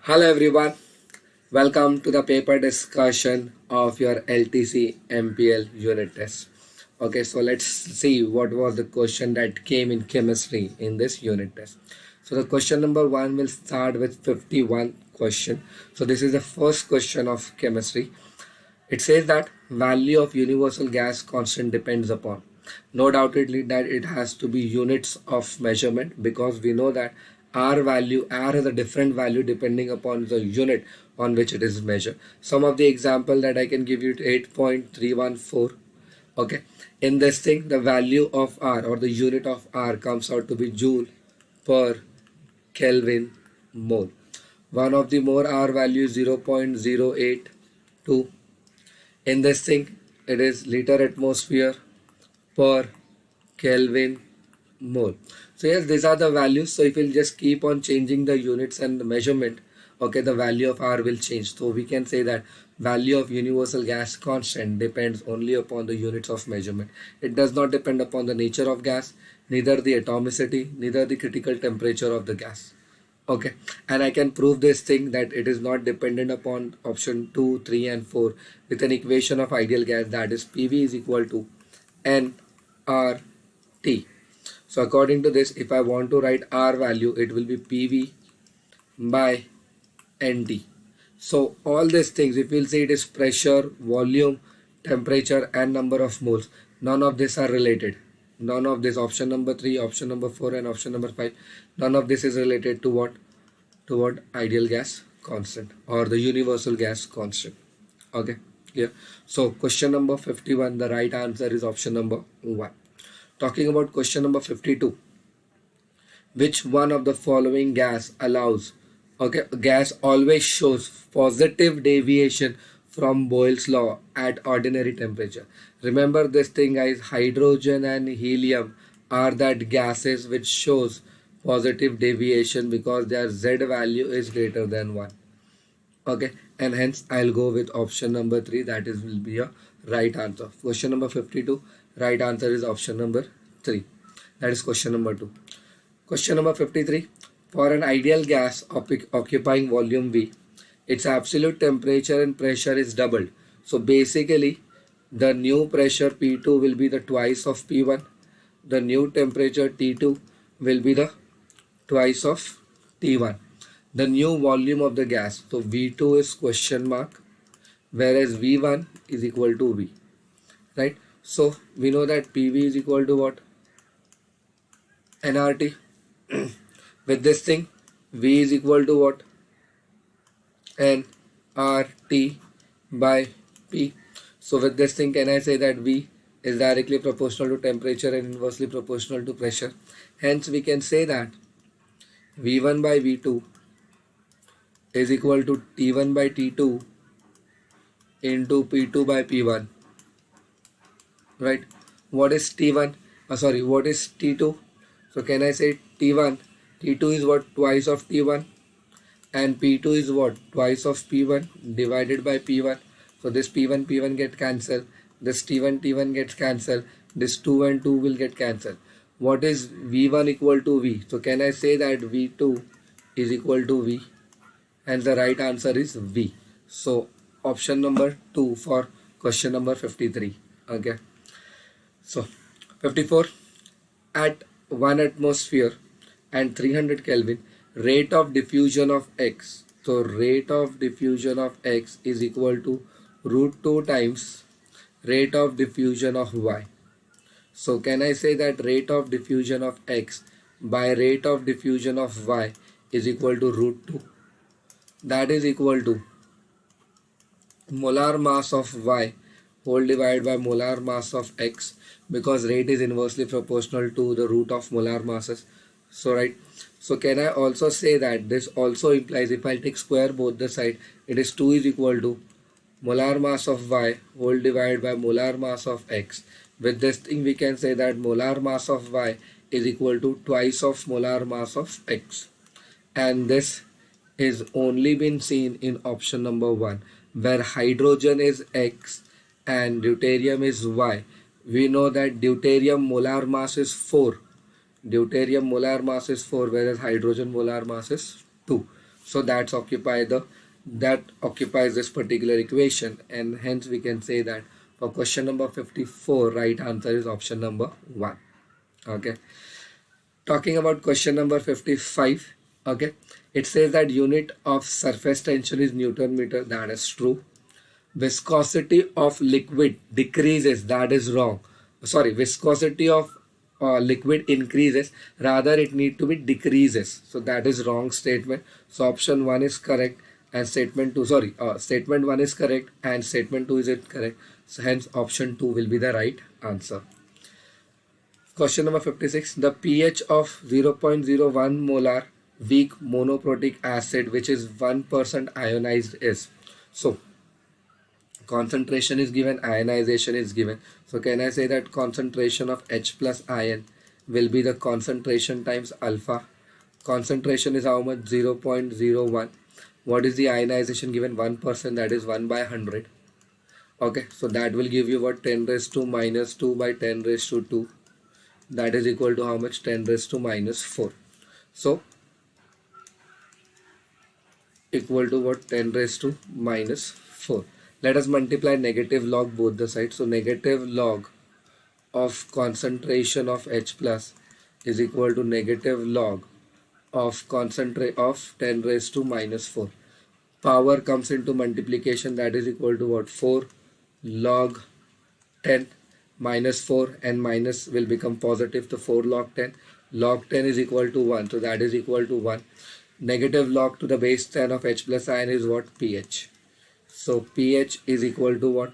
Hello everyone, welcome to the paper discussion of your LTC MPL unit test. Okay, so let's see what was the question that came in chemistry in this unit test. So the question number 1 will start with 51 question. So this is the first question of chemistry. It says that value of universal gas constant depends upon. No doubtedly that it has to be units of measurement, because we know that R has a different value depending upon the unit on which it is measured. Some of the example that I can give you 8.314. Okay, in this thing the value of R or the unit of R comes out to be joule per Kelvin mole. One of the more R value is 0.082. In this thing it is liter atmosphere per Kelvin mole. So yes, these are the values. So if we'll just keep on changing the units and the measurement, okay, the value of R will change. So we can say that value of universal gas constant depends only upon the units of measurement. It does not depend upon the nature of gas, neither the atomicity, neither the critical temperature of the gas. Okay, and I can prove this thing that it is not dependent upon option 2, 3 and 4 with an equation of ideal gas, that is PV is equal to nRT. So according to this, if I want to write R value, it will be PV by NT. So all these things, if we'll say it is pressure, volume, temperature and number of moles, none of these are related. None of this, option number 3, option number 4 and option number 5, none of this is related to what? To what? Ideal gas constant or the universal gas constant. Okay, clear? So question number 51, the right answer is option number 1. Talking about question number 52, which one of the following gas allows, okay, gas always shows positive deviation from Boyle's law at ordinary temperature. Remember this thing guys, hydrogen and helium are that gases which shows positive deviation because their Z value is greater than 1. Okay, and hence I'll go with option number 3, that is will be a right answer. Question number 52, right answer is option number 3. That is question number 2. Question number 53, for an ideal gas occupying volume V, its absolute temperature and pressure is doubled. So basically the new pressure P2 will be the twice of P1, the new temperature T2 will be the twice of T1, the new volume of the gas, so V2 is question mark, whereas V1 is equal to V, right? So we know that PV is equal to what? nRT. With this thing, V is equal to what? nRT by P. So with this thing, can I say that V is directly proportional to temperature and inversely proportional to pressure? Hence we can say that V1 by V2 is equal to T1 by T2 into P2 by P1, right? What is T1? What is T2? So can I say T1? T2 is what? Twice of T1, and P2 is what? Twice of P1 divided by P1. So this P1 get cancelled, this T1 gets cancelled, this 2 and 2 will get cancelled. What is V1 equal to V? So can I say that V2 is equal to V? And the right answer is V. So option number 2 for question number 53. Okay. So 54, at 1 atmosphere and 300 Kelvin, rate of diffusion of X. So rate of diffusion of X is equal to root 2 times rate of diffusion of Y. So can I say that rate of diffusion of X by rate of diffusion of Y is equal to root 2? That is equal to molar mass of Y whole divided by molar mass of X, because rate is inversely proportional to the root of molar masses. So right, so can I also say that this also implies, if I take square both the side, it is 2 is equal to molar mass of Y whole divided by molar mass of X. With this thing we can say that molar mass of Y is equal to twice of molar mass of X, and this is only been seen in option number 1, where hydrogen is X and deuterium is Y. We know that deuterium molar mass is 4. Deuterium molar mass is 4, whereas hydrogen molar mass is 2. So that occupies this particular equation, and hence we can say that for question number 54, right answer is option number 1. Okay. Talking about question number 55, okay, it says that unit of surface tension is Newton meter. That is true. Viscosity of liquid decreases. That is wrong. Sorry, viscosity of liquid increases. Rather, it need to be decreases. So that is wrong statement. So option 1 is correct, and statement 2. Sorry, statement 1 is correct, and statement 2 is incorrect. So hence option 2 will be the right answer. Question number 56. The pH of 0.01 molar weak monoprotic acid, which is 1% ionized, is. So concentration is given, ionization is given. So can I say that concentration of H plus ion will be the concentration times alpha? Concentration is how much? 0.01. What is the ionization given? 1%, that is 1 by 100. Okay, so that will give you what? 10 raised to minus 2 by 10 raised to 2. That is equal to how much? 10 raised to minus 4. So equal to what? 10 raised to minus 4. Let us multiply negative log both the sides. So negative log of concentration of H plus is equal to negative log of concentrate of 10 raised to minus 4. Power comes into multiplication, that is equal to what? 4 log 10 minus 4, and minus will become positive, so 4 log 10. Log 10 is equal to 1, so that is equal to 1. Negative log to the base 10 of H plus ion is what? pH. So pH is equal to what?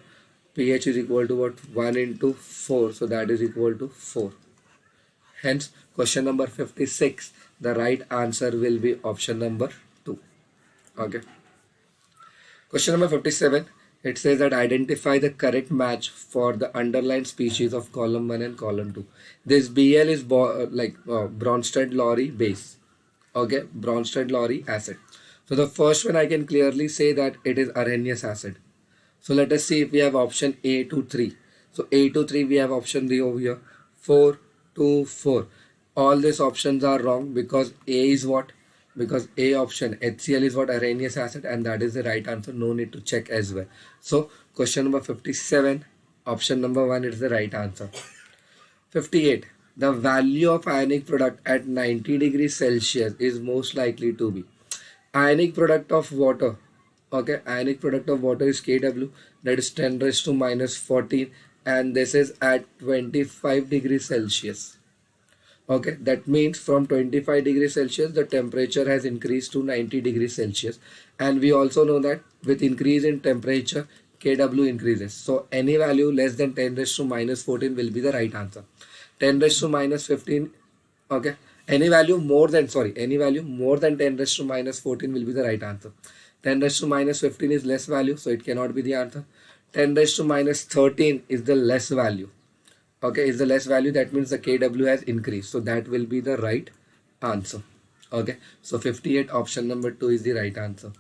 pH is equal to what? 1 into 4, so that is equal to 4. Hence question number 56, the right answer will be option number 2. Okay. Question number 57. It says that identify the correct match for the underlined species of column 1 and column 2. This BL is Bronsted-Lowry base. Okay, Bronsted-Lowry acid. So the first one I can clearly say that it is Arrhenius acid. So let us see if we have option A to 3. So A to 3 we have option B over here. 4 to 4. All these options are wrong because A is what? Because A option HCl is what? Arrhenius acid, and that is the right answer. No need to check as well. So question number 57, option number 1 is the right answer. 58. The value of ionic product at 90 degrees Celsius is most likely to be ionic product of water. Okay, ionic product of water is Kw, that is 10 raised to minus 14, and this is at 25 degrees Celsius. Okay, that means from 25 degrees Celsius the temperature has increased to 90 degrees Celsius, and we also know that with increase in temperature Kw increases. So any value less than 10 raised to minus 14 will be the right answer. 10 raised to minus 15, okay, any value more than 10 raised to minus 14 will be the right answer. 10 raised to minus 15 is less value, so it cannot be the answer. 10 raised to minus 13 is the less value. Okay, is the less value, that means the Kw has increased, so that will be the right answer. Okay, so 58, option number 2 is the right answer.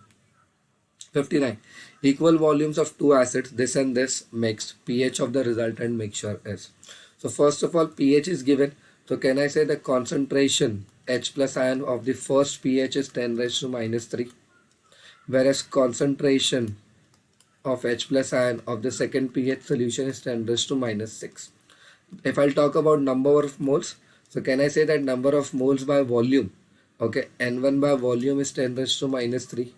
59. Equal volumes of two acids, this and this, mixed. pH of the resultant mixture is. So first of all, pH is given. So can I say the concentration H plus ion of the first pH is 10 raised to minus 3, whereas concentration of H plus ion of the second pH solution is 10 raised to minus 6. If I'll talk about number of moles, so can I say that number of moles by volume, okay, N1 by volume is 10 raised to minus 3,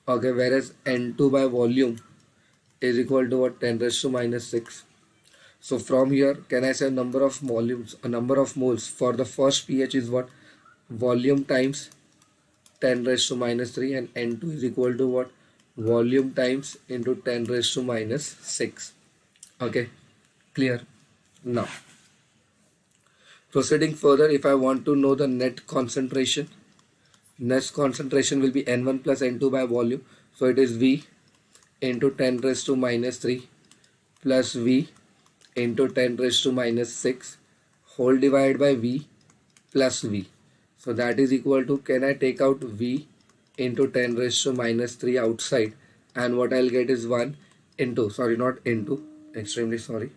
okay, whereas N2 by volume is equal to what? 10 raised to minus 6. So from here, can I say number of volumes, a number of moles for the first pH is what? Volume times 10 raised to minus 3, and N2 is equal to what? Volume times into 10 raised to minus 6. Okay, clear? Now, proceeding further, if I want to know the net concentration will be N1 plus N2 by volume. So it is V into 10 raised to minus 3 plus V into 10 raised to minus 6 whole divided by V plus V. So that is equal to, can I take out V into 10 raised to minus 3 outside, and what I'll get is 1 into, sorry, not into, extremely sorry,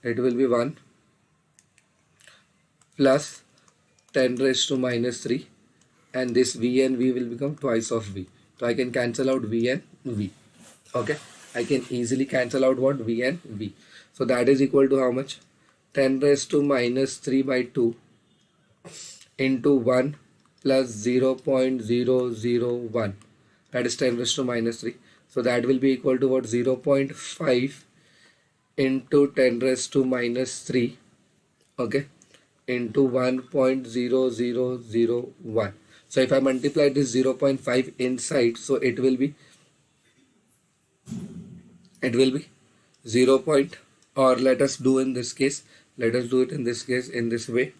it will be 1 plus 10 raised to minus 3 and this V and V will become twice of V. So I can cancel out V and V. Okay, I can easily cancel out what? V and V. So that is equal to how much? 10 raised to minus 3 by 2 into 1 plus 0.001, that is 10 raised to minus 3. So that will be equal to what? 0.5 into 10 raised to minus 3, okay, into 1.0001. So if I multiply this 0.5 inside, so it will be 0 point, or let us do in this case, let us do it in this case in this way.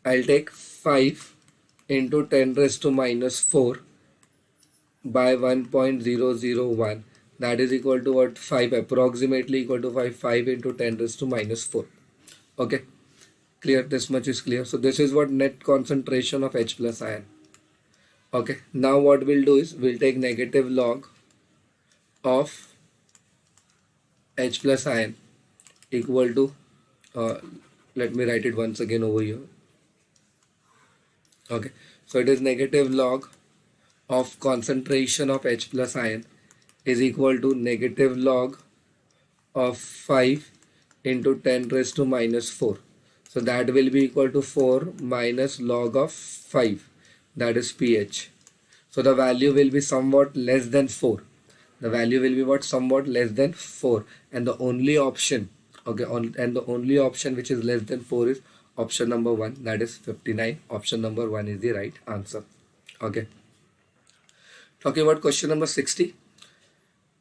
I'll take 5 into 10 raised to minus 4 by 1.001, that is equal to what? 5, approximately equal to 5 into 10 raised to minus 4. Okay, clear? This much is clear. So this is what net concentration of H plus ion. Okay, now what we'll do is we'll take negative log of H plus ion equal to, let me write it once again over here. Okay, so it is negative log of concentration of H plus ion is equal to negative log of 5 into 10 raised to minus 4. So that will be equal to 4 minus log of 5, that is pH. So the value will be somewhat less than 4. The value will be what? Somewhat less than 4. And the only option, okay, and the only option which is less than 4 is option number 1, that is 59. Option number 1 is the right answer. Okay. Talking about question number 60.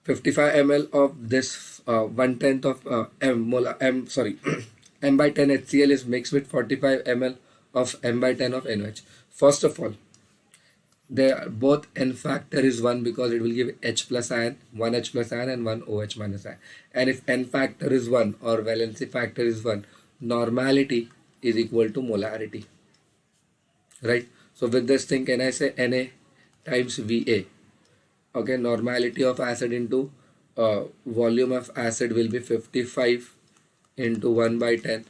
55 ml of this 1/10 of m by 10 HCl is mixed with 45 ml of m by 10 of NaOH. First of all, they are both n factor is 1 because it will give H plus ion, 1 H plus ion and 1 OH minus ion. And if n factor is 1 or valency factor is 1, normality is equal to molarity, right? So with this thing, can I say Na times Va? Okay, normality of acid into volume of acid will be 55 into 1 by 10,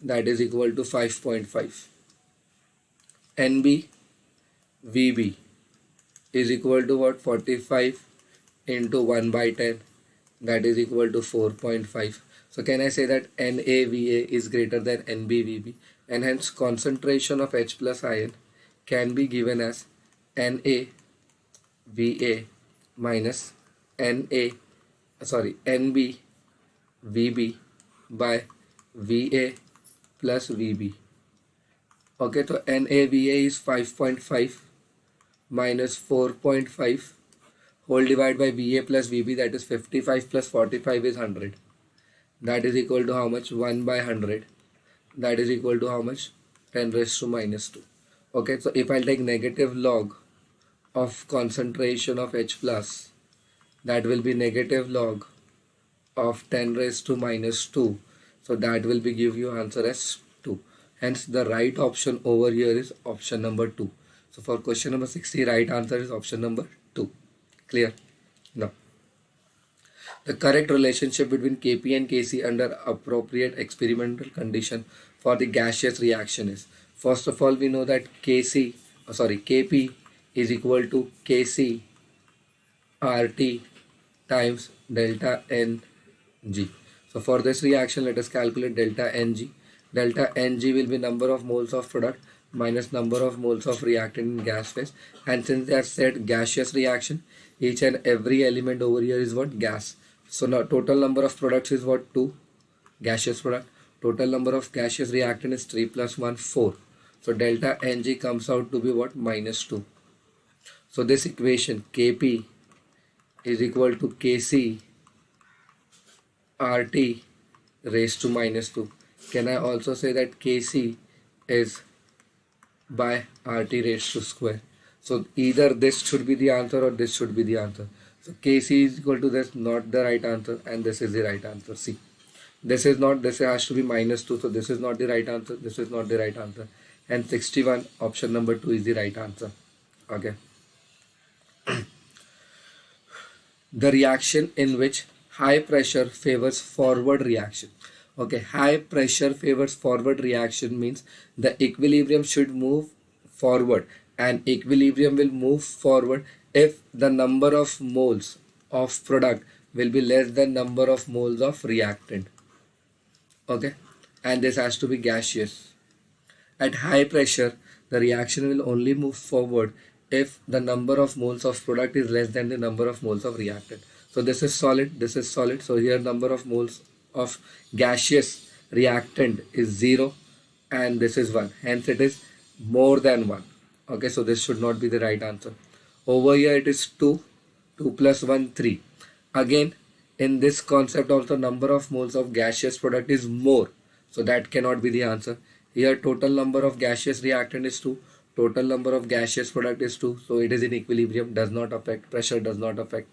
that is equal to 5.5. Nb Vb is equal to what? 45 into 1 by 10, that is equal to 4.5. So can I say that NaVa is greater than NbVb, and hence concentration of H plus ion can be given as NaVa minus NbVb by Va plus Vb. Okay, so NaVa is 5.5 minus 4.5 whole divided by Va plus Vb, that is 55 plus 45 is 100. That is equal to how much? 1 by 100. That is equal to how much? 10 raised to minus 2. Okay, so if I take negative log of concentration of H plus, that will be negative log of 10 raised to minus 2. So that will be give you answer as 2. Hence the right option over here is option number 2. So for question number 60, right answer is option number 2. Clear? Now, the correct relationship between Kp and Kc under appropriate experimental condition for the gaseous reaction is, first of all, we know that Kp is equal to Kc RT times delta Ng. So for this reaction, let us calculate delta Ng. Delta Ng will be number of moles of product minus number of moles of reactant in gas phase. And since they are said gaseous reaction, each and every element over here is what? Gas. So now total number of products is what? 2 gaseous product. Total number of gaseous reactant is 3 plus 1, 4. So delta Ng comes out to be what? Minus 2. So this equation Kp is equal to Kc RT raised to minus 2. Can I also say that Kc is by RT raised to square? So either this should be the answer or this should be the answer. So Kc is equal to this, not the right answer, and this is the right answer. See, this is not, this has to be minus 2, so this is not the right answer, this is not the right answer, and 61, option number 2 is the right answer. Okay. The reaction in which high pressure favors forward reaction. Okay, high pressure favors forward reaction means the equilibrium should move forward, and equilibrium will move forward if the number of moles of product will be less than number of moles of reactant. Okay, and this has to be gaseous. At high pressure, the reaction will only move forward if the number of moles of product is less than the number of moles of reactant. So this is solid, this is solid. So here number of moles of gaseous reactant is 0 and this is 1. Hence it is more than 1. Okay, so this should not be the right answer. Over here it is 2, 2 plus 1, 3. Again, in this concept also number of moles of gaseous product is more. So that cannot be the answer. Here total number of gaseous reactant is 2. Total number of gaseous product is 2. So it is in equilibrium, does not affect, pressure does not affect.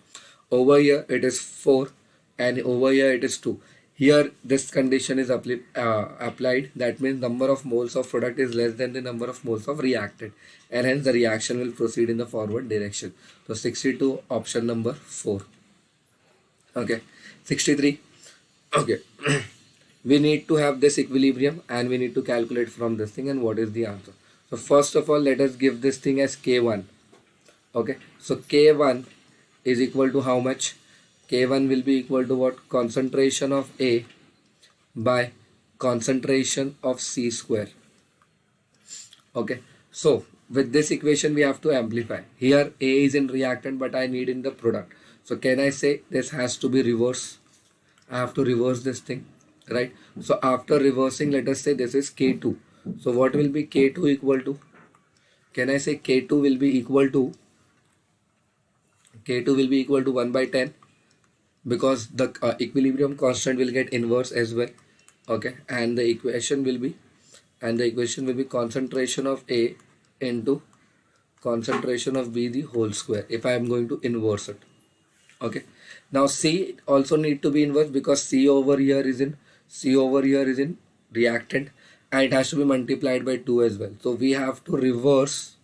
Over here it is 4 and over here it is 2. Here this condition is applied. That means number of moles of product is less than the number of moles of reactant. And hence the reaction will proceed in the forward direction. So 62 option number 4. Okay, 63. Okay. We need to have this equilibrium and we need to calculate from this thing and what is the answer. So first of all, let us give this thing as K1. Okay, so K1 is equal to how much? K1 will be equal to what? Concentration of A by concentration of C square. Okay, so with this equation we have to amplify. Here A is in reactant but I need in the product. So can I say this has to be reverse? I have to reverse this thing, right? So after reversing, let us say this is K2. So what will be K2 equal to? Can I say K2 will be equal to 1 by 10 because the equilibrium constant will get inverse as well. Okay, and the equation will be concentration of A into concentration of B the whole square if I am going to inverse it. Okay, now C also need to be inverse because C over here is in reactant and it has to be multiplied by 2 as well. So we have to reverse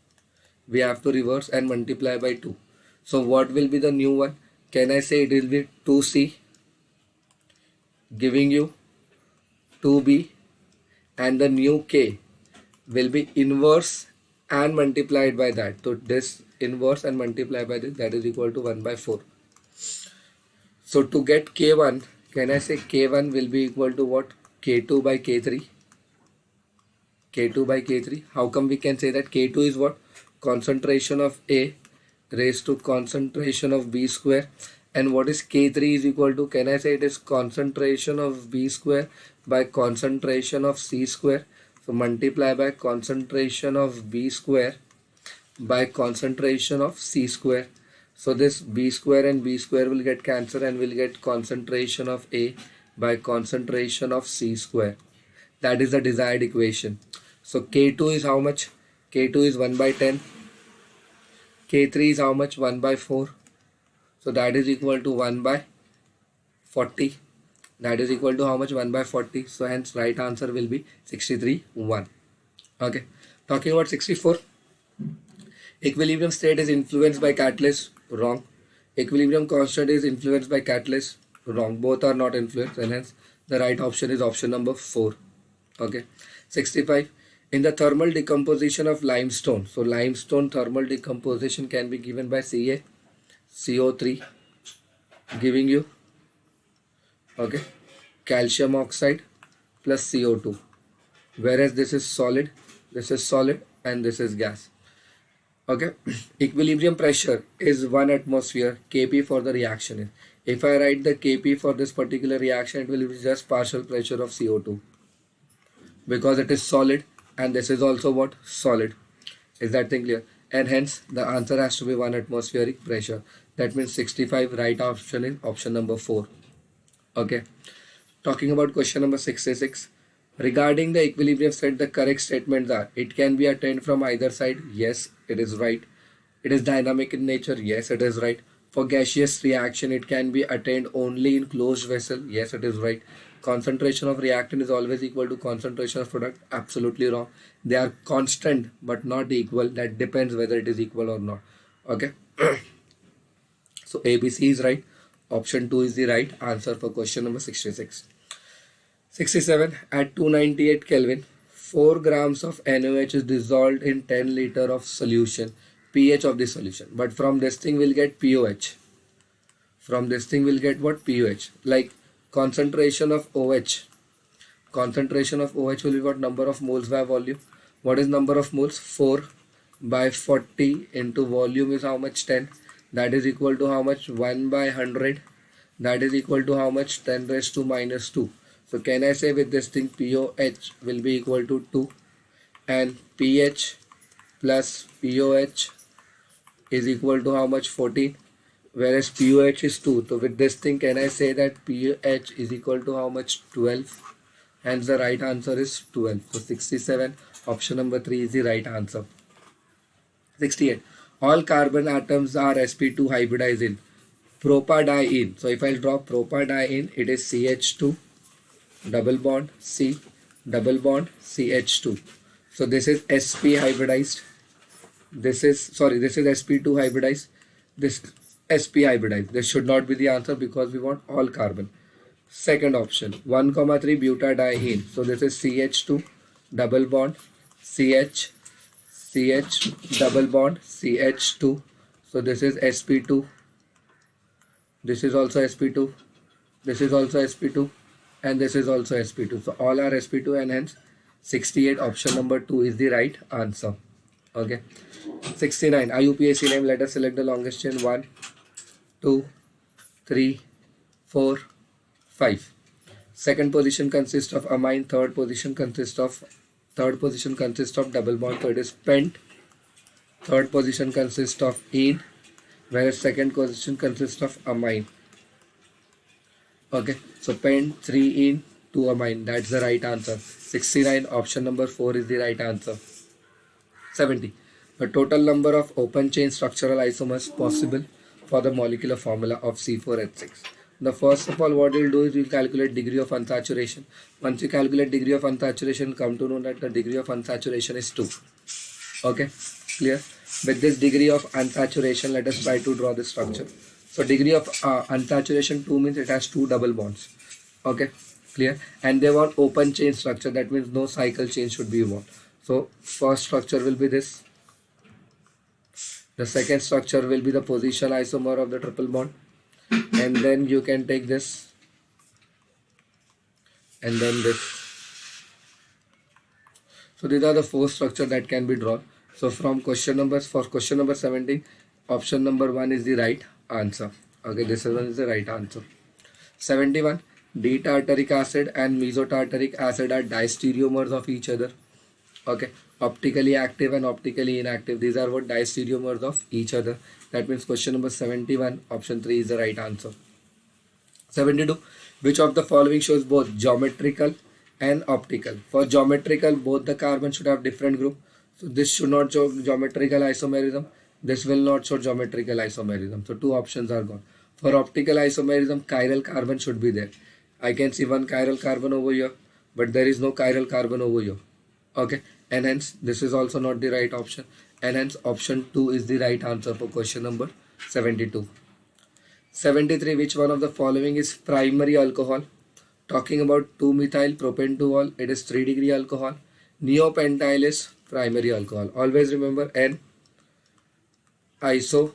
and multiply by 2. So what will be the new one? Can I say it will be 2C giving you 2B and the new K will be inverse and multiplied by that. So this inverse and multiply by this, that is equal to 1 by 4. So to get K1, can I say K1 will be equal to what? K2 by K3. K2 by K3. How come we can say that? K2 is what? Concentration of A raised to concentration of B square. And what is K3 is equal to? Can I say it is concentration of B square by concentration of C square. So multiply by concentration of B square by concentration of C square. So this B square and B square will get cancelled and will get concentration of A by concentration of C square. That is the desired equation. So K2 is how much? K2 is 1 by 10. K3 is how much? 1 by 4. So that is equal to 1 by 40. That is equal to how much? 1 by 40. So hence right answer will be 63, 1. Okay. Talking about 64. Equilibrium state is influenced by catalyst. Wrong. Equilibrium constant is influenced by catalyst. Wrong. Both are not influenced and hence the right option is option number 4. Okay. 65. In the thermal decomposition of limestone. So limestone thermal decomposition can be given by Ca, CO3 giving you calcium oxide plus CO2. Whereas this is solid and this is gas. Okay, equilibrium pressure is 1 atmosphere. Kp for the reaction is. If I write the Kp for this particular reaction, it will be just partial pressure of CO2 because it is solid and this is also what? Solid. Is that thing clear? And hence the answer has to be 1 atmospheric pressure. That means 65 right option is option number 4. Okay. Talking about question number 66. Regarding the equilibrium state, the correct statements are: it can be attained from either side. Yes, it is right. It is dynamic in nature. Yes, it is right. For gaseous reaction, it can be attained only in closed vessel. Yes, it is right. Concentration of reactant is always equal to concentration of product. Absolutely wrong. They are constant but not equal. That depends whether it is equal or not. Okay. So ABC is right. Option 2 is the right answer for question number 66. 67. At 298 Kelvin, 4 grams of NaOH is dissolved in 10 liter of solution, pH of the solution. But from this thing we'll get pOH. From this thing we'll get what? pOH. Like concentration of OH. Concentration of OH will be what? Number of moles by volume. What is number of moles? 4 by 40 into volume is how much? 10. That is equal to how much? 1 by 100. That is equal to how much? 10 raised to minus 2. So can I say with this thing pOH will be equal to 2 and pH plus pOH is equal to how much? 14, whereas pOH is 2. So with this thing can I say that pH is equal to how much? 12. Hence the right answer is 12. So 67, option number 3 is the right answer. 68. All carbon atoms are sp2 hybridized in propadiene. So if I draw propadiene, it is CH2 double bond C double bond CH2. So this is sp hybridized. This is sp2 hybridized. This sp hybridized. This should not be the answer because we want all carbon. Second option 1,3 butadiene. So this is CH2 double bond CH double bond CH2. So this is sp2. This is also sp2. This is also sp2. And this is also sp2. So all are sp2 and hence 68, option number 2 is the right answer. Okay. 69. IUPAC name. Let us select the longest chain. 1, 2, 3, 4, 5. Second position consists of amine. Third position consists of double bond. So it is pent. Third position consists of ene, whereas second position consists of amine. Okay, so pent 3 ene 2 amine. That's the right answer. 69, option number 4 is the right answer. 70. The total number of open chain structural isomers possible for the molecular formula of C4H6. The first of all, what we'll do is we'll calculate degree of unsaturation. Once you calculate degree of unsaturation, come to know that the degree of unsaturation is 2. Okay, clear? With this degree of unsaturation, let us try to draw the structure. So degree of unsaturation 2 means it has 2 double bonds. Okay, clear? And they want open chain structure. That means no cycle chain should be involved. So first structure will be this. The second structure will be the position isomer of the triple bond. And then you can take this. And then this. So these are the 4 structures that can be drawn. So from question number 17, option number 1 is the right answer. Okay, this one is the right answer. 71. D-tartaric acid and mesotartaric acid are diastereomers of each other. Okay, optically active and optically inactive. These are what? Diastereomers of each other. That means question number 71, option 3 is the right answer. 72. Which of the following shows both geometrical and optical? For geometrical, both the carbon should have different group. So this should not show geometrical isomerism. This will not show geometrical isomerism. So 2 options are gone. For optical isomerism, chiral carbon should be there. I can see one chiral carbon over here, but there is no chiral carbon over here. Okay, and hence this is also not the right option. And hence option 2 is the right answer for question number 72. 73. Which one of the following is primary alcohol? Talking about 2-methyl propanol, it is 3-degree alcohol. Neopentyl is primary alcohol. Always remember N, iso,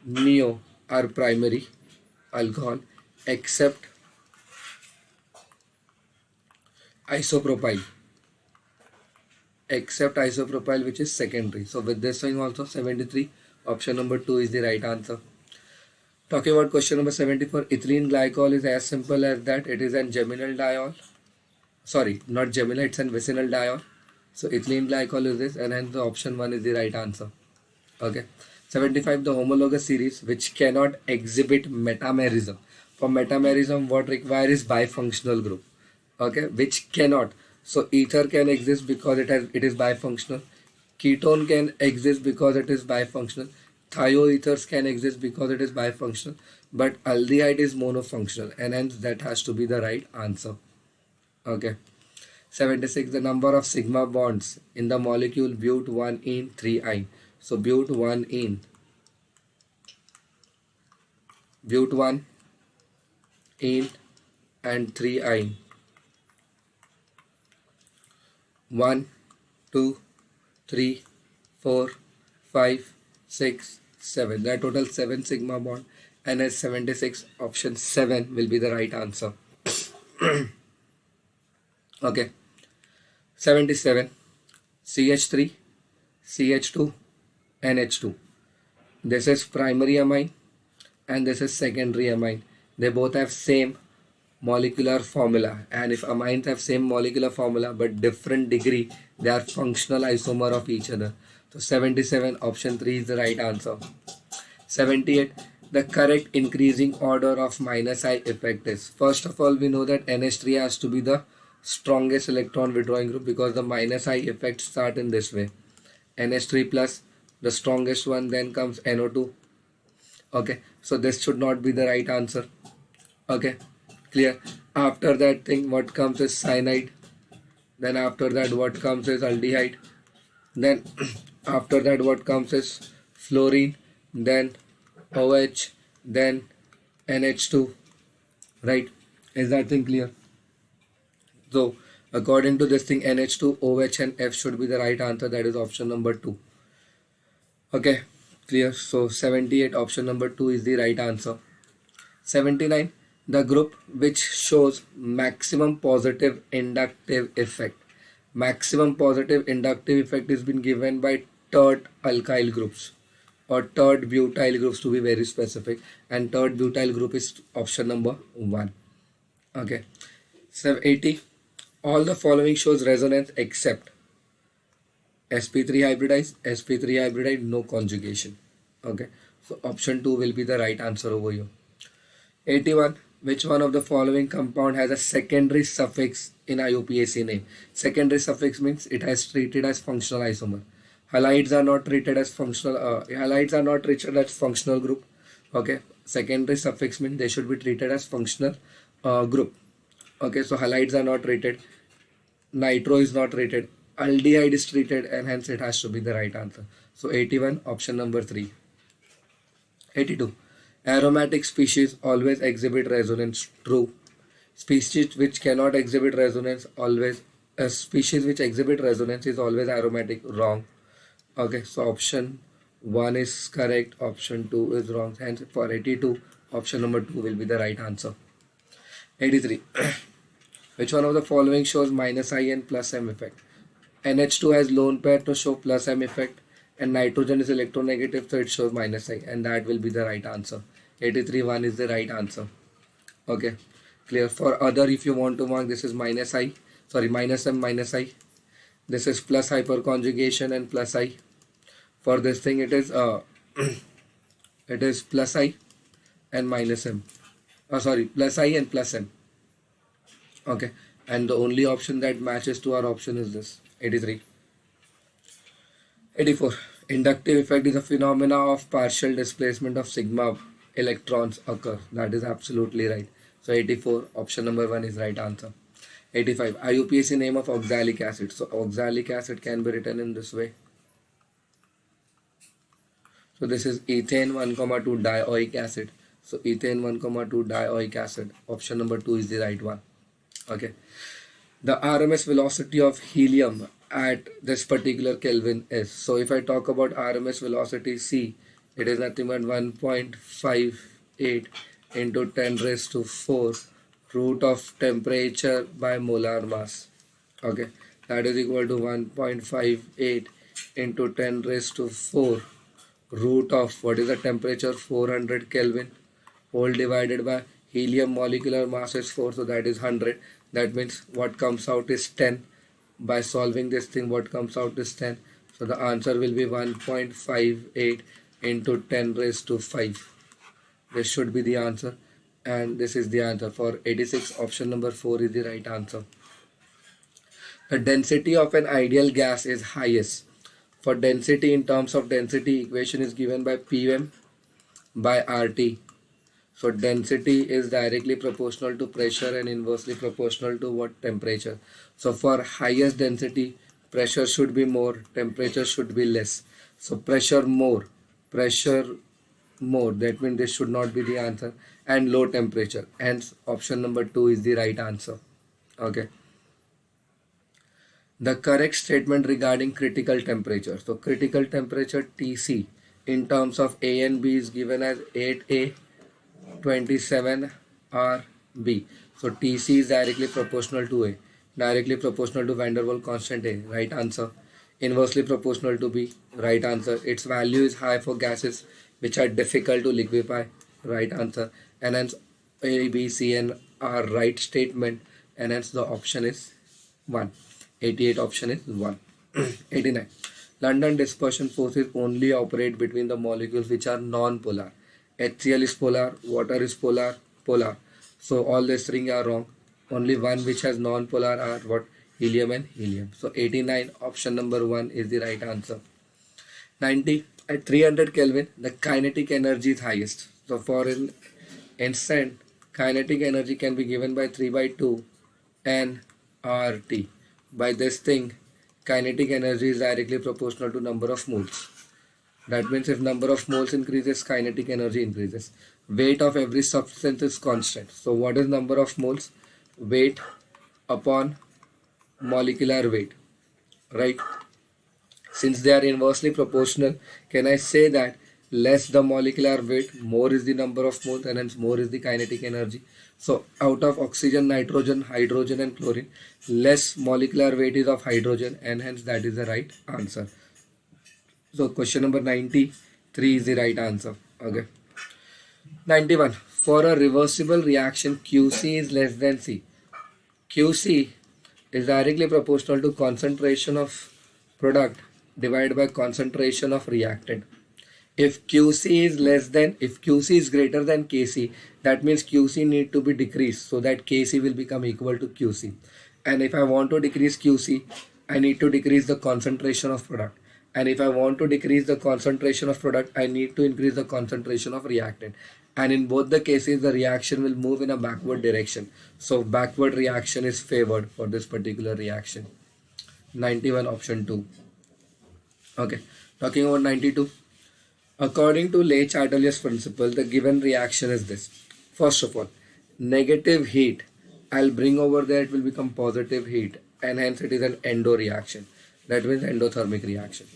neo are primary alcohol except isopropyl. Except isopropyl, which is secondary. So with this thing also 73, option number 2 is the right answer. Talking about question number 74, ethylene glycol is as simple as that. It is an geminal diol. Sorry, not geminal, it's an vicinal diol. So ethylene glycol is this, and hence the option 1 is the right answer. Okay. 75. The homologous series which cannot exhibit metamerism. For metamerism, what required is bifunctional group. Okay, which cannot. So ether can exist because it is bifunctional. Ketone can exist because it is bifunctional. Thioethers can exist because it is bifunctional. But aldehyde is monofunctional, and hence that has to be the right answer. Okay. 76. The number of sigma bonds in the molecule but1ene 3-ine. So but1ene, but1ene and 3-ine. 1, 2, 3, 4, 5, 6, 7. There are total 7 sigma bond. NH76 option 7 will be the right answer. Okay. 77. CH3, CH2, NH2. This is primary amine and this is secondary amine. They both have same molecular formula, and if amines have same molecular formula but different degree, they are functional isomer of each other. So 77 option 3 is the right answer. 78. The correct increasing order of minus I effect is, first of all we know that NH3 has to be the strongest electron withdrawing group because the minus I effect start in this way. NH3 plus the strongest one, then comes NO2. Okay, so this should not be the right answer. Okay, clear. After that thing, what comes is cyanide. Then after that, what comes is aldehyde. Then after that, what comes is fluorine. Then OH. Then NH2. Right? Is that thing clear? So according to this thing, NH2, OH and F should be the right answer. That is option number 2. Okay, clear. So 78 option number 2 is the right answer. 79. The group which shows maximum positive inductive effect. Maximum positive inductive effect is been given by third alkyl groups or third butyl groups to be very specific, and third butyl group is option number 1. Okay. So 80. All the following shows resonance except sp3 hybridized, sp3 hybridized, no conjugation. Okay. So option 2 will be the right answer over here. 81. Which one of the following compound has a secondary suffix in IUPAC name? Secondary suffix means it has treated as functional isomer. Halides are not treated as functional. Halides are not treated as functional group. Okay. Secondary suffix means they should be treated as functional group. Okay. So halides are not treated. Nitro is not treated. Aldehyde is treated, and hence it has to be the right answer. So 81 option number 3. 82. Aromatic species always exhibit resonance, true. Species which cannot exhibit resonance always, a species which exhibit resonance is always aromatic, wrong. Okay, so option 1 is correct, option 2 is wrong. Hence for 82, option number 2 will be the right answer. 83. Which one of the following shows minus I and plus M effect? NH2 has lone pair to show plus M effect, and nitrogen is electronegative, so it shows minus I, and that will be the right answer. 83-1 is the right answer. Okay, clear. For other, if you want to mark, this is minus I, sorry, minus M, minus I. This is plus hyperconjugation and plus I. For this thing, it is it is plus I and minus M. Sorry, plus I and plus M. Okay, and the only option that matches to our option is this, 83. 84. Inductive effect is a phenomena of partial displacement of sigma electrons occur. That is absolutely right. So 84, option number 1 is right answer. 85. IUPAC name of oxalic acid. So oxalic acid can be written in this way. So this is ethane 1,2 dioic acid. So ethane 1,2 dioic acid. Option number 2 is the right one. Okay. The RMS velocity of helium at this particular Kelvin is. So if I talk about RMS velocity C, it is nothing but 1.58 into 10 raised to 4 root of temperature by molar mass. Okay, that is equal to 1.58 into 10 raised to 4 root of, what is the temperature, 400 Kelvin, whole divided by helium molecular mass is 4, so that is 100. That means what comes out is 10. By solving this thing, what comes out is 10. So the answer will be 1.58 into 10 raised to 5. This should be the answer, and this is the answer. For 86, option number 4 is the right answer. The density of an ideal gas is highest. For density, in terms of density, equation is given by Pm by RT. So density is directly proportional to pressure and inversely proportional to what, temperature. So for highest density, pressure should be more, temperature should be less. So pressure more, that means this should not be the answer, and low temperature. Hence option number 2 is the right answer. Okay. The correct statement regarding critical temperature. So critical temperature TC in terms of A and B is given as 8A 27 RB. So TC is directly proportional to A, directly proportional to van der Waals constant A, right answer. Inversely proportional to B, right answer. Its value is high for gases which are difficult to liquefy, right answer. And hence A, B, C and are right statement, and hence the option is 1. 88 option is 1. 89. London dispersion forces only operate between the molecules which are non-polar. HCl is polar, water is polar, polar. So all these three are wrong. Only one which has non-polar are what? Helium and helium. So 89 option number 1 is the right answer. 90. At 300 Kelvin, the kinetic energy is highest. So for an instant, kinetic energy can be given by 3 by 2 nRT. By this thing, kinetic energy is directly proportional to number of moles. That means if number of moles increases, kinetic energy increases. Weight of every substance is constant. So what is number of moles? Weight upon molecular weight, right? Since they are inversely proportional, can I say that less the molecular weight, more is the number of moles, and hence more is the kinetic energy. So out of oxygen, nitrogen, hydrogen and chlorine, less molecular weight is of hydrogen, and hence that is the right answer. So question number 93 is the right answer. Okay. 91. For a reversible reaction, QC is less than C. QC is directly proportional to concentration of product divided by concentration of reactant. If QC is greater than KC, that means QC need to be decreased so that KC will become equal to QC. And if I want to decrease QC, I need to decrease the concentration of product. And if I want to decrease the concentration of product, I need to increase the concentration of reactant. And in both the cases, the reaction will move in a backward direction. So backward reaction is favored for this particular reaction. 91 option 2. Okay, talking about 92. According to Le-Chatelier's principle, the given reaction is this. First of all, negative heat, I'll bring over there, it will become positive heat, and hence it is an endo reaction. That means endothermic reaction.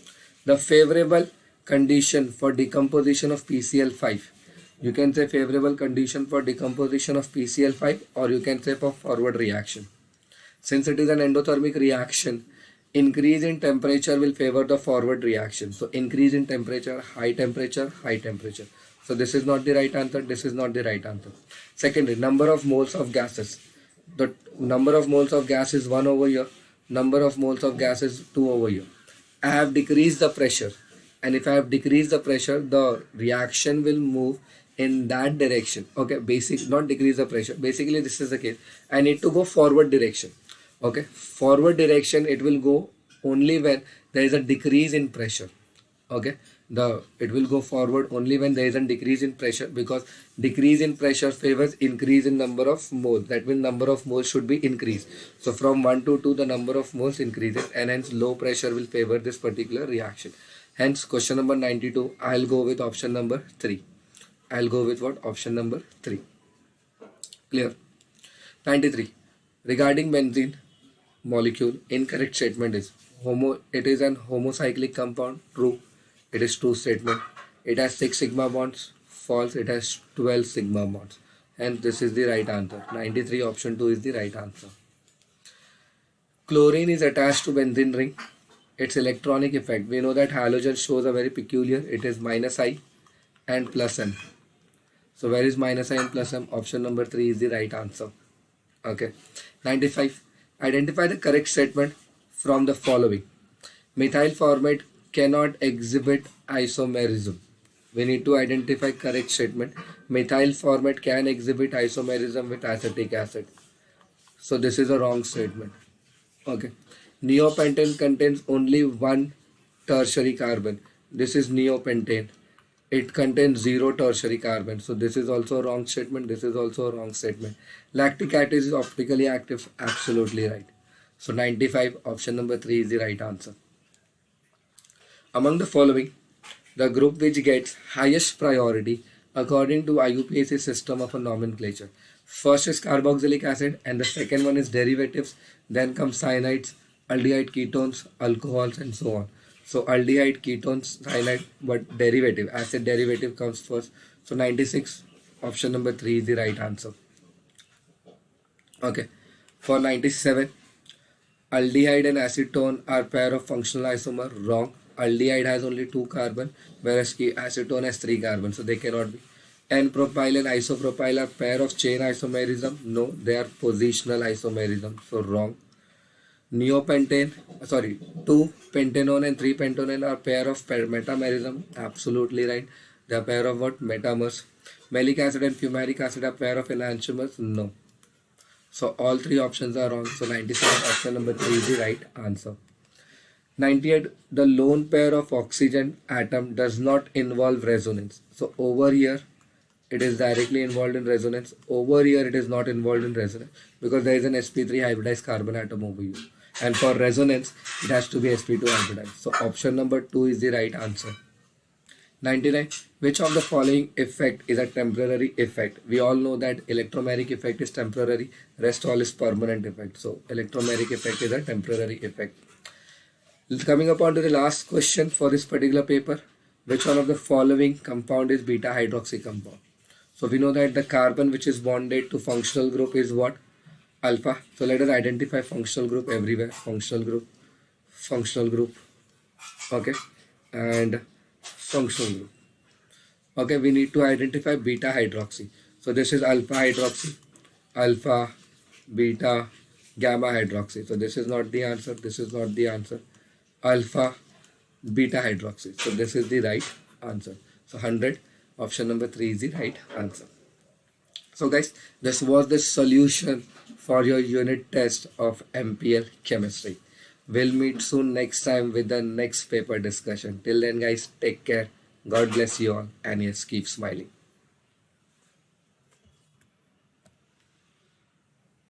The favorable condition for decomposition of PCl5. You can say favorable condition for decomposition of PCl5, or you can say for forward reaction. Since it is an endothermic reaction, increase in temperature will favor the forward reaction. So increase in temperature, high temperature, high temperature. So this is not the right answer. This is not the right answer. Secondly, number of moles of gases. The number of moles of gas is 1 over here. Number of moles of gas is 2 over here. I have decreased the pressure. And if I have decreased the pressure, the reaction will move in that direction. Okay, not decrease the pressure. Basically, this is the case. I need to go forward direction. Okay, forward direction, it will go only when there is a decrease in pressure. Okay, it will go forward only when there is a decrease in pressure, because decrease in pressure favors increase in number of moles. That means number of moles should be increased. So from 1 to 2, the number of moles increases, and hence low pressure will favor this particular reaction. Hence question number 92, I'll go with option number 3. I'll go with what? Option number 3. Clear? 93. Regarding benzene molecule, incorrect statement is it is an homocyclic compound. True. It is true statement. It has 6 sigma bonds. False. It has 12 sigma bonds. And this is the right answer. 93 option 2 is the right answer. Chlorine is attached to benzene ring. Its electronic effect. We know that halogen shows a very peculiar. It is -I and +M. So where is -I and +M? Option number 3 is the right answer. Okay. 95. Identify the correct statement from the following. Methyl formate cannot exhibit isomerism. We need to identify correct statement. Methyl formate can exhibit isomerism with acetic acid. So this is a wrong statement. Okay. Neopentane contains only one tertiary carbon. This is neopentane. It contains 0 tertiary carbon. So this is also a wrong statement. This is also a wrong statement. Lactic acid is optically active. Absolutely right. So 95 option number 3 is the right answer. Among the following, the group which gets highest priority according to IUPAC system of a nomenclature. First is carboxylic acid and the second one is derivatives. Then comes cyanides. aldehyde ketones, alcohols, and so on. So aldehyde ketones, cyanide, but derivative, acid derivative comes first. So 96, option number 3 is the right answer. Okay. For 97, aldehyde and acetone are pair of functional isomer. Wrong. Aldehyde has only 2 carbon, whereas acetone has 3 carbon, so they cannot be. N-propyl and isopropyl are pair of chain isomerism. No, they are positional isomerism, so wrong. Neopentane, sorry, 2 pentanone and 3 pentanone are pair of metamerism. Absolutely right. They are pair of what? Metamers. Malic acid and fumaric acid are pair of enantiomers. No. So all 3 options are wrong. So 97, option number 3 is the right answer. 98, the lone pair of oxygen atom does not involve resonance. So over here it is directly involved in resonance. Over here it is not involved in resonance because there is an sp3 hybridized carbon atom over here. And for resonance it has to be sp2 hybridized. So option number 2 is the right answer. 99, which of the following effect is a temporary effect? We all know that electromagnetic effect is temporary, rest all is permanent effect. So electromagnetic effect is a temporary effect. Coming upon to the last question for this particular paper, which one of the following compound is beta hydroxy compound? So we know that the carbon which is bonded to functional group is what? Alpha. So let us identify functional group everywhere. Functional group, okay, and functional group. Okay, we need to identify beta hydroxy. So this is alpha hydroxy, alpha, beta, gamma hydroxy. So this is not the answer. This is not the answer. Alpha, beta hydroxy. So this is the right answer. So 100, option number 3 is the right answer. So guys, this was the solution for your unit test of MPL chemistry. We'll meet soon next time with the next paper discussion. Till then guys, take care. God bless you all, and yes, keep smiling.